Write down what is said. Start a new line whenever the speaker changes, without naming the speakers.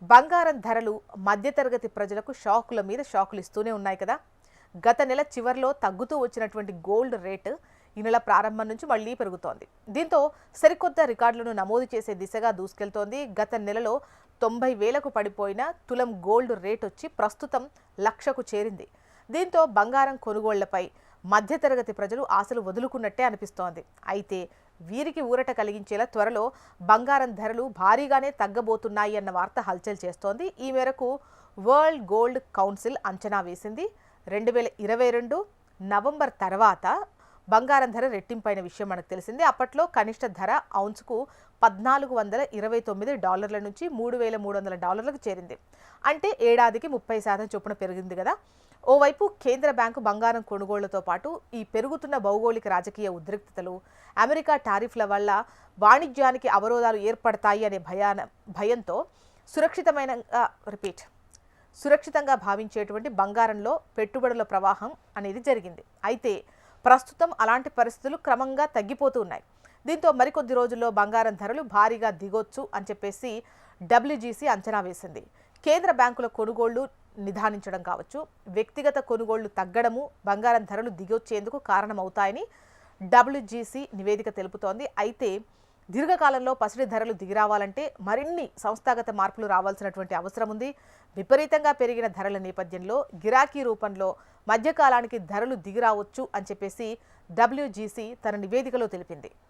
బంగారం ధరలు మధ్యతరగతి ప్రజలకు షాకుల మీద షాకులు ఇస్తూనే ఉన్నాయి కదా. గత నెల చివర్లో తగ్గుతూ వచ్చినటువంటి గోల్డ్ రేటు ఈ నెల ప్రారంభం నుంచి మళ్లీ పెరుగుతోంది. దీంతో సరికొత్త రికార్డులను నమోదు చేసే దిశగా దూసుకెళ్తోంది. గత నెలలో 90,000కు పడిపోయిన తులం గోల్డ్ రేట్ వచ్చి ప్రస్తుతం 1,00,000కు చేరింది. దీంతో బంగారం కొనుగోళ్లపై మధ్యతరగతి ప్రజలు ఆశలు వదులుకున్నట్టే అనిపిస్తోంది. అయితే వీరికి ఊరట కలిగించేలా త్వరలో బంగారం ధరలు భారీగానే తగ్గబోతున్నాయి అన్న వార్త హల్చల్ చేస్తోంది. ఈ మేరకు వరల్డ్ గోల్డ్ కౌన్సిల్ అంచనా వేసింది. 2022 నవంబర్ తర్వాత బంగారం ధర రెట్టింపైన విషయం మనకు తెలిసిందే. అప్పట్లో కనిష్ట ధర ఔన్స్కు $1,429 నుంచి $3,300కు చేరింది. అంటే ఏడాదికి 30% చొప్పున పెరిగింది కదా. ఓవైపు కేంద్ర బ్యాంకు బంగారం కొనుగోళ్లతో పాటు ఈ పెరుగుతున్న భౌగోళిక రాజకీయ ఉద్రిక్తతలు, అమెరికా టారిఫ్ల వల్ల వాణిజ్యానికి అవరోధాలు ఏర్పడతాయి అనే భయంతో సురక్షితంగా భావించేటువంటి బంగారంలో పెట్టుబడుల ప్రవాహం అనేది జరిగింది. అయితే ప్రస్తుతం అలాంటి పరిస్థితులు క్రమంగా తగ్గిపోతూ ఉన్నాయి. దీంతో మరికొద్ది రోజుల్లో బంగారం ధరలు భారీగా దిగొచ్చు అని చెప్పేసి WGC అంచనా వేసింది. కేంద్ర బ్యాంకుల కొనుగోళ్లు నిదానించడం కావచ్చు, వ్యక్తిగత కొనుగోళ్లు తగ్గడము బంగారం ధరలు దిగొచ్చేందుకు కారణమవుతాయని WGC నివేదిక తెలుపుతోంది. అయితే దీర్ఘకాలంలో పసిడి ధరలు దిగిరావాలంటే మరిన్ని సంస్థాగత మార్పులు రావాల్సినటువంటి అవసరం ఉంది. విపరీతంగా పెరిగిన ధరల నేపథ్యంలో గిరాకీ రూపంలో మధ్యకాలానికి ధరలు దిగిరావచ్చు అని చెప్పేసి WGC తన నివేదికలో తెలిపింది.